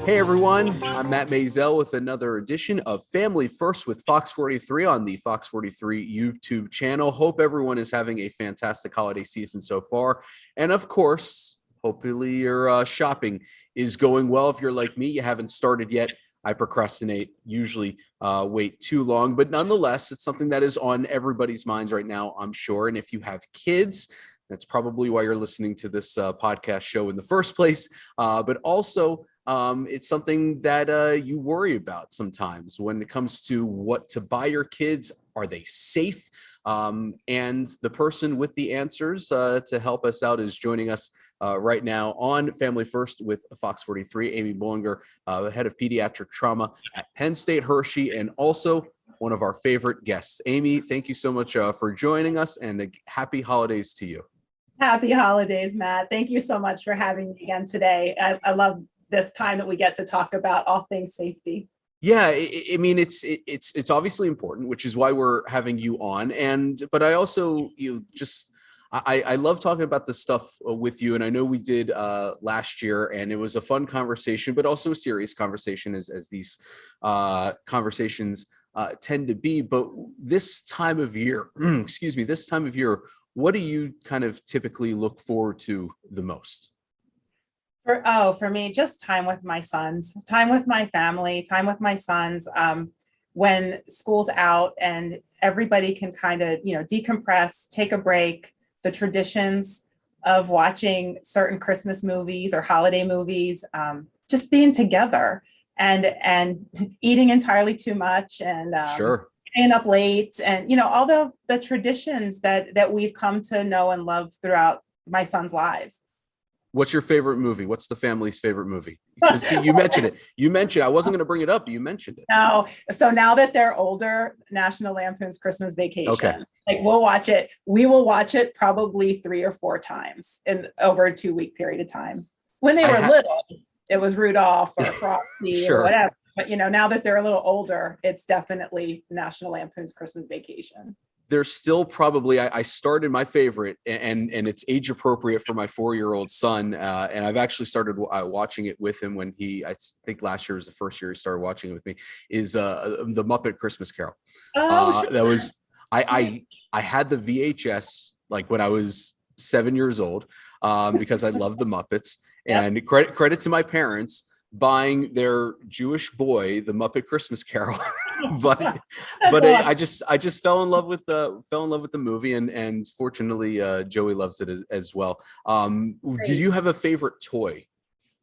Hey everyone, I'm Matt Maisel with another edition of Family First with Fox 43 on the Fox 43 YouTube channel. Hope everyone is having a fantastic holiday season so far. And of course, hopefully your shopping is going well. If you're like me, you haven't started yet. I procrastinate, usually wait too long, but nonetheless, it's something that is on everybody's minds right now, I'm sure. And if you have kids, that's probably why you're listening to this podcast show in the first place. But also, it's something that you worry about sometimes when it comes to what to buy your kids. Are they safe? And the person with the answers to help us out is joining us right now on Family First with Fox 43, Amy Bollinger, head of pediatric trauma at Penn State Hershey, and also one of our favorite guests. Amy, thank you so much for joining us, and happy holidays to you. Happy holidays, Matt. Thank you so much for having me again today. I love this time that we get to talk about all things safety. Yeah, I mean, it's obviously important, which is why we're having you on. But I also I love talking about this stuff with you, and I know we did last year, and it was a fun conversation, but also a serious conversation, as these conversations tend to be. But this time of year, this time of year, what do you kind of typically look forward to the most? For me, just time with my sons, time with my family, time with my sons. When school's out and everybody can kind of, decompress, take a break, the traditions of watching certain Christmas movies or holiday movies, just being together and eating entirely too much and Sure. staying up late and, all the traditions that we've come to know and love throughout my son's lives. What's your favorite movie? What's the family's favorite movie? Because see, you mentioned it. I wasn't going to bring it up, but you mentioned it. No. So now that they're older, National Lampoon's Christmas Vacation. Okay. Like we'll watch it. We will watch it probably 3 or 4 times in over a 2-week period of time. When they were little, it was Rudolph or Frosty Sure. or whatever. But now that they're a little older, it's definitely National Lampoon's Christmas Vacation. There's still probably, I started my favorite, and it's age appropriate for my 4-year-old son, and I've actually started watching it with him when I think last year was the first year he started watching it with me, is the Muppet Christmas Carol. Sure. That was I had the VHS like when I was 7 years old, because I love the Muppets. Yep. And credit to my parents buying their Jewish boy the Muppet Christmas Carol. but awesome. I just fell in love with the movie, and fortunately Joey loves it as well. Do you have a favorite toy?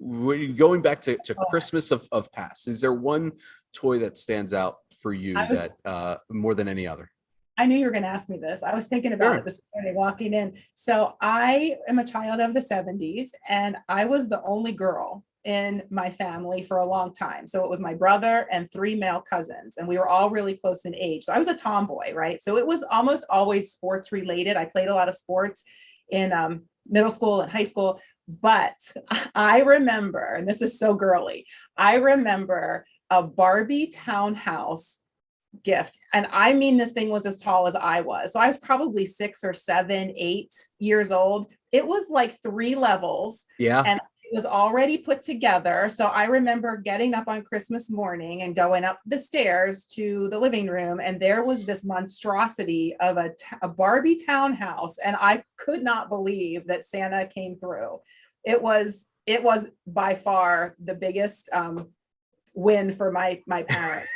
Going back to Christmas of past, is there one toy that stands out for you that more than any other? I knew you were going to ask me this. I was thinking about it this morning walking in. So I am a child of the 70s, and I was the only girl in my family for a long time. So it was my brother and 3 male cousins, and we were all really close in age. So I was a tomboy, right? So it was almost always sports related. I played a lot of sports in middle school and high school, but I remember, and this is so girly, I remember a Barbie townhouse gift. And I mean, this thing was as tall as I was. So I was probably 6 or 7, 8 years old. It was like 3 levels. Yeah. And it was already put together. So I remember getting up on Christmas morning and going up the stairs to the living room. And there was this monstrosity of a Barbie townhouse. And I could not believe that Santa came through. It was by far the biggest win for my parents.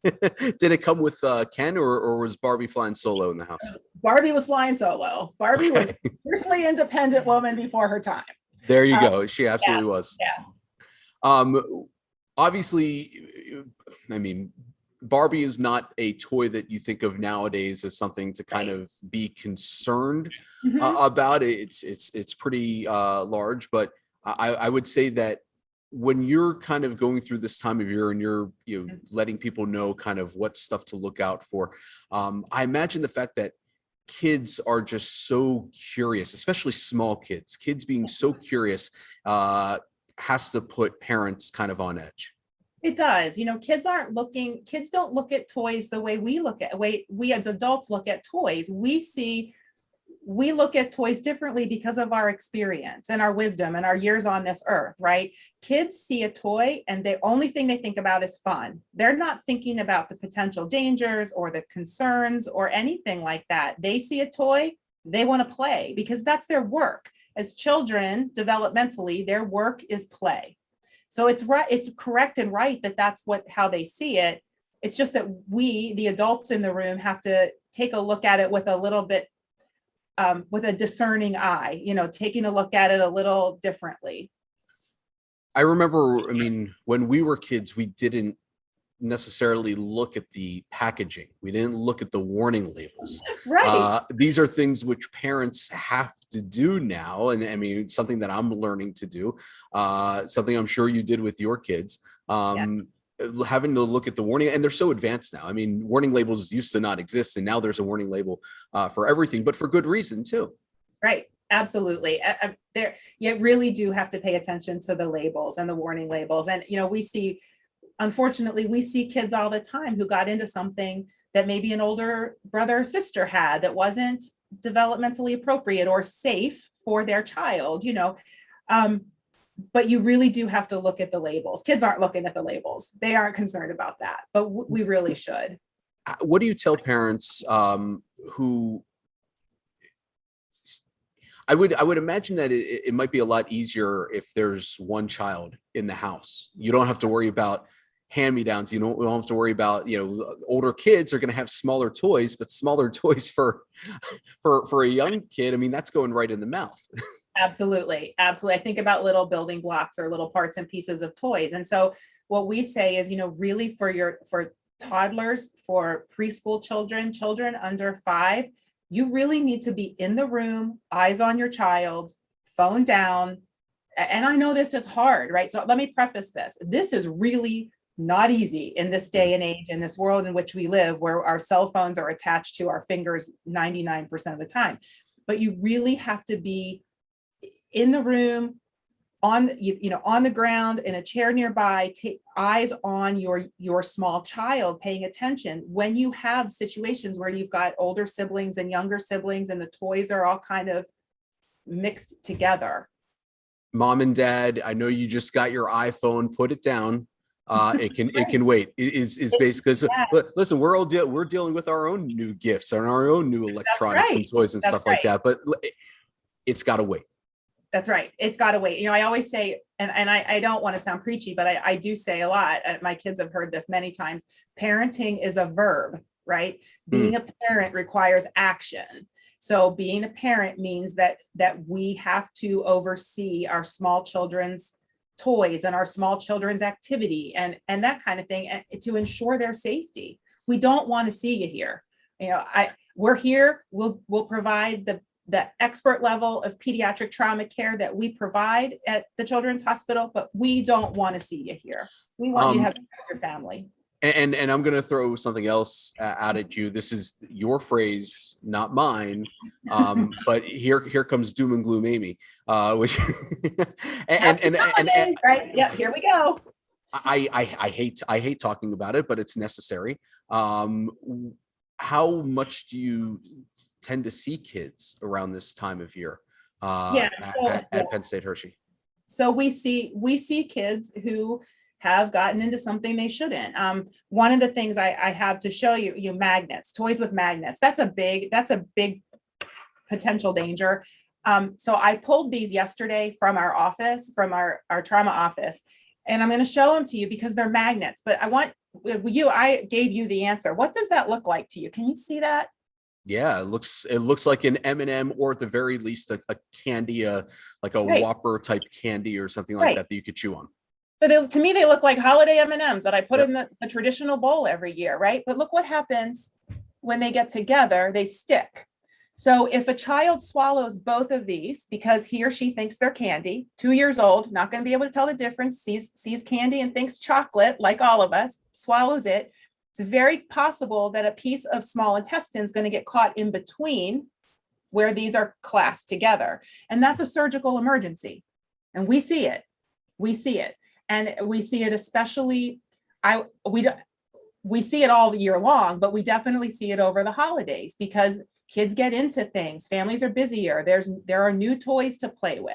Did it come with Ken, or was Barbie flying solo in the house? Barbie was flying solo. Barbie was fiercely independent woman before her time. There you go. She absolutely was. Yeah. Obviously, I mean, Barbie is not a toy that you think of nowadays as something to kind of be concerned about. It's pretty large, but I would say that when you're kind of going through this time of year and you're letting people know kind of what stuff to look out for, I imagine the fact that kids are just so curious, especially small kids being so curious, has to put parents kind of on edge. It does. Kids don't look at toys the way we as adults look at toys. We see we look at toys differently because of our experience and our wisdom and our years on this earth, right? Kids see a toy and the only thing they think about is fun. They're not thinking about the potential dangers or the concerns or anything like that. They see a toy, they want to play because that's their work. As children, developmentally, their work is play. So it's right, it's correct and right that that's how they see it. It's just that we, the adults in the room, have to take a look at it with a little bit, with a discerning eye, taking a look at it a little differently. I remember, when we were kids, we didn't necessarily look at the packaging. We didn't look at the warning labels. Right. These are things which parents have to do now. And something that I'm learning to do, something I'm sure you did with your kids. Having to look at the warning, and they're so advanced now. Warning labels used to not exist, and now there's a warning label for everything, but for good reason too. Right. Absolutely. You really do have to pay attention to the labels and the warning labels. And, unfortunately, we see kids all the time who got into something that maybe an older brother or sister had that wasn't developmentally appropriate or safe for their child, but you really do have to look at the labels. Kids aren't looking at the labels. They aren't concerned about that, but we really should. What do you tell parents who I would imagine that it might be a lot easier if there's one child in the house. You don't have to worry about hand-me-downs. You don't have to worry about, older kids are going to have smaller toys, but smaller toys for a young kid, that's going right in the mouth. Absolutely. Absolutely. I think about little building blocks or little parts and pieces of toys. And so what we say is, really for toddlers, for preschool children under 5, you really need to be in the room, eyes on your child, phone down. And I know this is hard, right? So let me preface this. This is really not easy in this day and age, in this world in which we live, where our cell phones are attached to our fingers 99% of the time. But you really have to be in the room, on the ground, in a chair nearby, take eyes on your small child, paying attention when you have situations where you've got older siblings and younger siblings and the toys are all kind of mixed together. Mom and dad, I know you just got your iPhone, put it down. It can wait. Is basically, listen, we're dealing with our own new gifts and our own new electronics and toys and stuff like that, but it's got to wait. That's right. It's got to wait. I always say, and I don't want to sound preachy, but I do say a lot, and my kids have heard this many times, parenting is a verb, right? Being a parent requires action. So being a parent means that we have to oversee our small children's toys and our small children's activity and that kind of thing, and to ensure their safety. We don't want to see you here. We're here. We'll provide the expert level of pediatric trauma care that we provide at the Children's Hospital, but we don't want to see you here. We want you to have your family. And I'm going to throw something else out at you. This is your phrase, not mine. But here comes doom and gloom, Amy. Which right? Yeah, here we go. I hate talking about it, but it's necessary. How much do you tend to see kids around this time of year at Penn State Hershey? So we see kids who have gotten into something they shouldn't. One of the things I have to show you, magnets, toys with magnets. That's a big potential danger. So I pulled these yesterday from our office, from our trauma office, and I'm going to show them to you because they're magnets. But I gave you the answer. What does that look like to you? Can you see that? Yeah, it looks like an M&M, or at the very least a candy, like a Whopper type candy or something like that you could chew on. So to me, they look like holiday M&Ms that I put in the traditional bowl every year, right? But look what happens when they get together, they stick. So if a child swallows both of these because he or she thinks they're candy, 2 years old, not going to be able to tell the difference, sees candy and thinks chocolate, like all of us, swallows it, it's very possible that a piece of small intestine is going to get caught in between where these are clasped together. And that's a surgical emergency. And we see it. And we see it especially, we see it all year long, but we definitely see it over the holidays because kids get into things, families are busier, there are new toys to play with.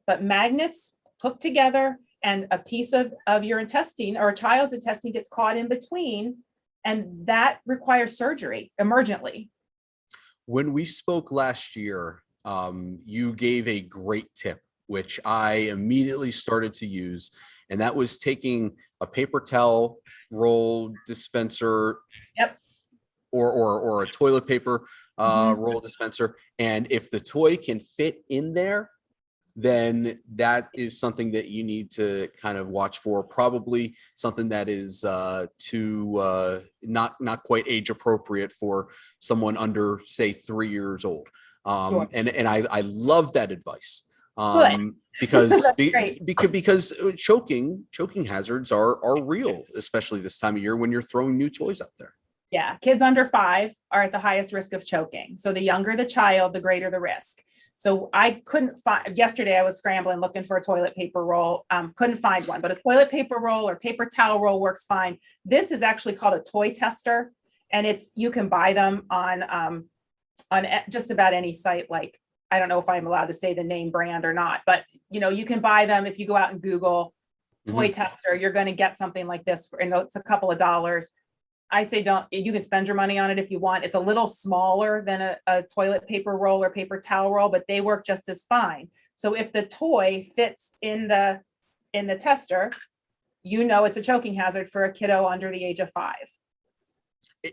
But magnets hooked together and a piece of your intestine or a child's intestine gets caught in between, and that requires surgery emergently. When we spoke last year, you gave a great tip, which I immediately started to use, and that was taking a paper towel roll dispenser. Yep. Or a toilet paper roll dispenser, and if the toy can fit in there, then that is something that you need to kind of watch for. Probably something that is not quite age appropriate for someone under, say, 3 years old. Sure. And I love that advice. Good. Because That's great. because choking hazards are real, especially this time of year when you're throwing new toys out there. Yeah, kids under 5 are at the highest risk of choking. So the younger the child, the greater the risk. So I couldn't find, yesterday I was scrambling looking for a toilet paper roll, couldn't find one, but a toilet paper roll or paper towel roll works fine. This is actually called a toy tester, and you can buy them on just about any site. Like, I don't know if I'm allowed to say the name brand or not, but you can buy them. If you go out and Google toy tester, you're going to get something like this it's a couple of dollars. I say you can spend your money on it if you want. It's a little smaller than a toilet paper roll or paper towel roll, but they work just as fine. So if the toy fits in the tester, it's a choking hazard for a kiddo under the age of 5.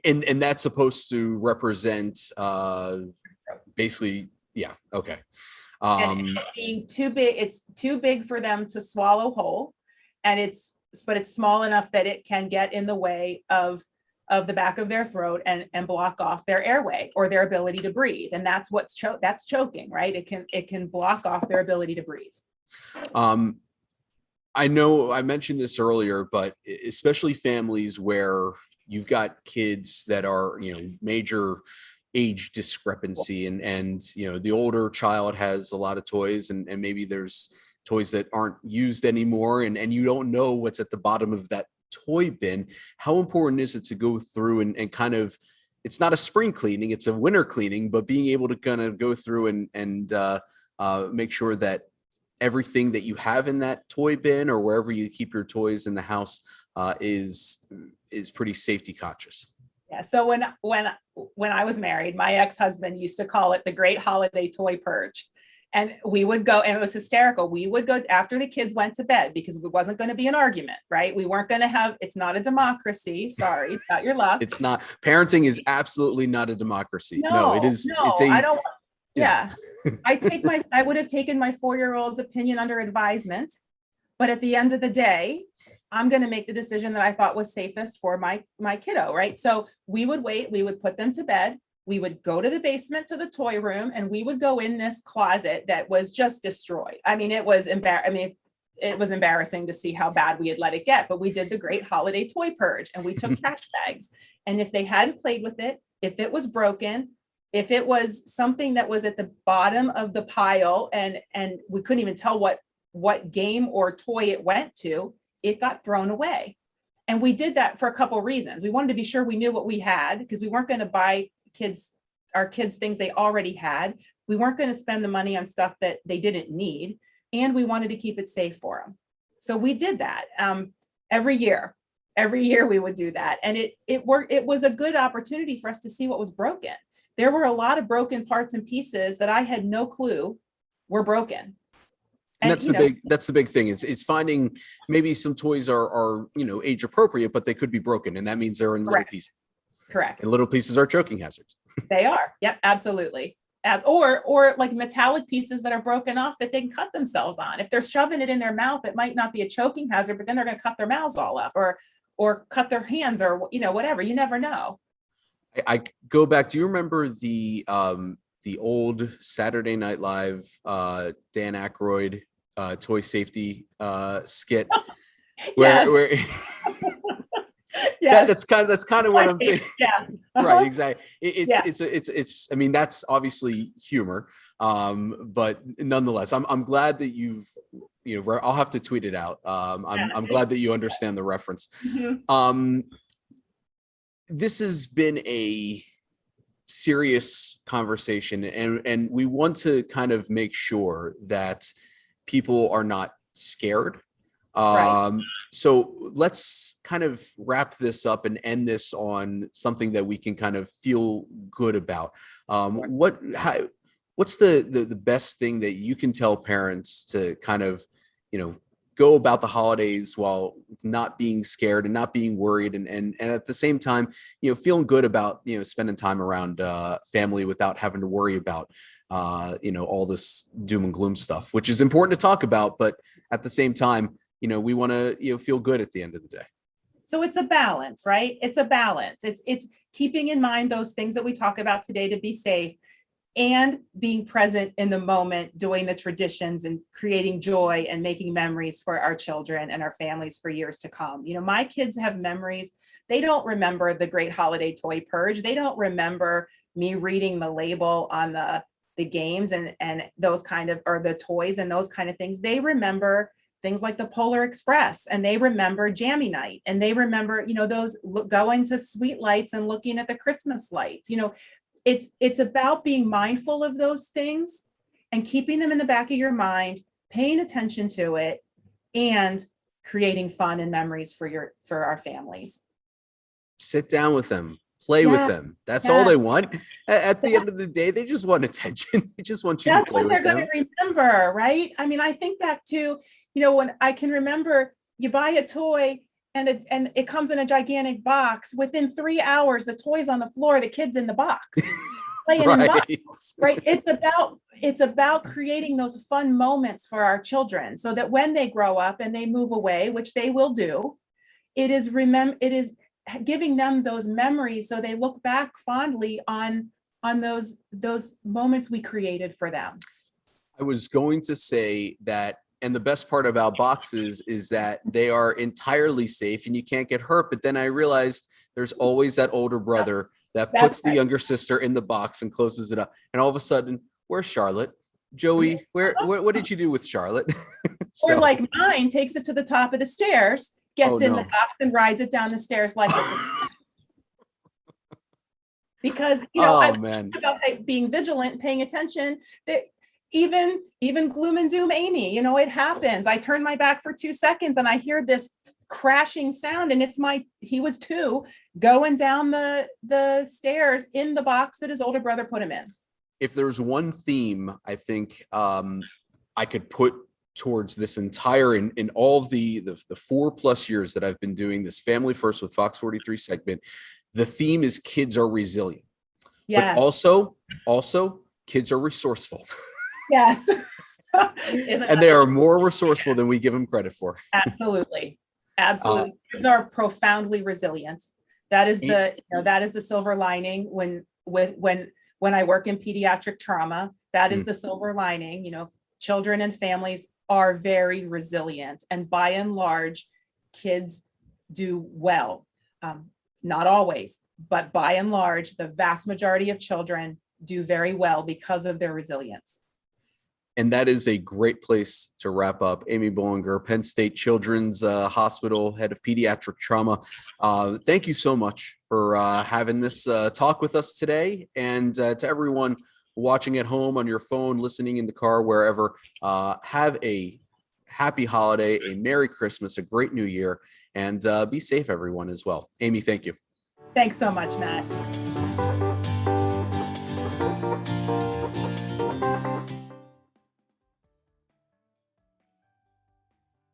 And that's supposed to represent basically, yeah, okay. And being too big, it's too big for them to swallow whole, but it's small enough that it can get in the way of the back of their throat and block off their airway or their ability to breathe. And that's that's choking, right? It can block off their ability to breathe. I know I mentioned this earlier, but especially families where you've got kids that are, major age discrepancy, and the older child has a lot of toys, and maybe there's toys that aren't used anymore, and you don't know what's at the bottom of that toy bin. How important is it to go through and kind of, it's not a spring cleaning, it's a winter cleaning, but being able to kind of go through and make sure that everything that you have in that toy bin or wherever you keep your toys in the house is pretty safety conscious? Yeah. So when I was married, my ex-husband used to call it the Great Holiday Toy Purge. And we would go, and it was hysterical. We would go after the kids went to bed because it wasn't going to be an argument, right? We weren't going to have, it's not a democracy. Sorry, not your luck. It's not. Parenting is absolutely not a democracy. No, it is. No, it's a, I don't. Yeah. I would have taken my 4-year-old's opinion under advisement, but at the end of the day, I'm going to make the decision that I thought was safest for my kiddo, right? So we would wait, we would put them to bed. We would go to the basement to the toy room, and we would go in this closet that was just destroyed. I mean, it was embarrassing to see how bad we had let it get, but we did the Great Holiday Toy Purge, and we took trash bags. And if they hadn't played with it, if it was broken, if it was something that was at the bottom of the pile and we couldn't even tell what game or toy it went to, it got thrown away. And we did that for a couple of reasons. We wanted to be sure we knew what we had, because we weren't going to buy our kids things they already had. We weren't going to spend the money on stuff that they didn't need, and we wanted to keep it safe for them. So we did that every year we would do that, and it worked. It was a good opportunity for us to see what was broken. There were a lot of broken parts and pieces that I had no clue were broken. And that's the big thing. It's finding maybe some toys are age appropriate, but they could be broken, and that means they're in little pieces. Correct. And little pieces are choking hazards. They are. Yep, absolutely. Or like metallic pieces that are broken off that they can cut themselves on. If they're shoving it in their mouth, it might not be a choking hazard, but then they're going to cut their mouths all up or cut their hands or whatever. You never know. I go back. Do you remember the old Saturday Night Live Dan Aykroyd toy safety skit? Where Yes. That's kind of what I'm thinking. Yeah. Right, exactly. It's I mean, that's obviously humor, but nonetheless, I'm glad that I'll have to tweet it out. I'm glad that you understand the reference. This has been a serious conversation, and we want to kind of make sure that people are not scared. Right. So let's kind of wrap this up and end this on something that we can kind of feel good about. What's the best thing that you can tell parents to kind of, go about the holidays while not being scared and not being worried, and at the same time, feeling good about, spending time around family without having to worry about, all this doom and gloom stuff, which is important to talk about, but at the same time, we want to, feel good at the end of the day. So it's a balance, right? It's a balance. It's keeping in mind those things that we talk about today to be safe, and being present in the moment, doing the traditions and creating joy and making memories for our children and our families for years to come. My kids have memories. They don't remember the great holiday toy purge. They don't remember me reading the label on the games and those kind of, or the toys and those kind of things. They remember things like the Polar Express, and they remember Jammy Night, and they remember, those going to Sweet Lights and looking at the Christmas lights. It's about being mindful of those things and keeping them in the back of your mind, paying attention to it, and creating fun and memories for our families. Sit down with them, play with them. That's all they want. At the end of the day, they just want attention. They just want you to play with them. That's what they're going to remember, right? I mean, I think back to, when I can remember you buy a toy and it comes in a gigantic box. Within 3 hours, the toy's on the floor, the kid's in the box. Playing in the box, right? It's about creating those fun moments for our children, so that when they grow up and they move away, which they will do, it is giving them those memories, so they look back fondly on those moments we created for them. I was going to say that, and the best part about boxes is that they are entirely safe and you can't get hurt. But then I realized there's always that older brother that puts the younger sister in the box and closes it up. And all of a sudden, where's Charlotte? Joey, what did you do with Charlotte? Or like mine takes it to the top of the stairs, gets in the box and rides it down the stairs like it's because, about being vigilant, paying attention. That even gloom and doom Amy, it happens. I turn my back for 2 seconds and I hear this crashing sound, and he was 2 going down the stairs in the box that his older brother put him in. If there's one theme I think I could put towards this entire, in all of the 4+ years that I've been doing this Family First with Fox 43 segment, the theme is kids are resilient. Yes. But also kids are resourceful. Yes. And they are more resourceful than we give them credit for. Absolutely. Kids are profoundly resilient. That is the silver lining when I work in pediatric trauma. That is the silver lining. Children and families are very resilient, and by and large, kids do well. Not always, but by and large, the vast majority of children do very well because of their resilience. And that is a great place to wrap up. Amy Bollinger, Penn State Children's Hospital, head of pediatric trauma. Thank you so much for having this talk with us today. And to everyone watching at home, on your phone, listening in the car, wherever, have a happy holiday, a Merry Christmas, a great New Year, and be safe, everyone, as well. Amy, thank you. Thanks so much, Matt.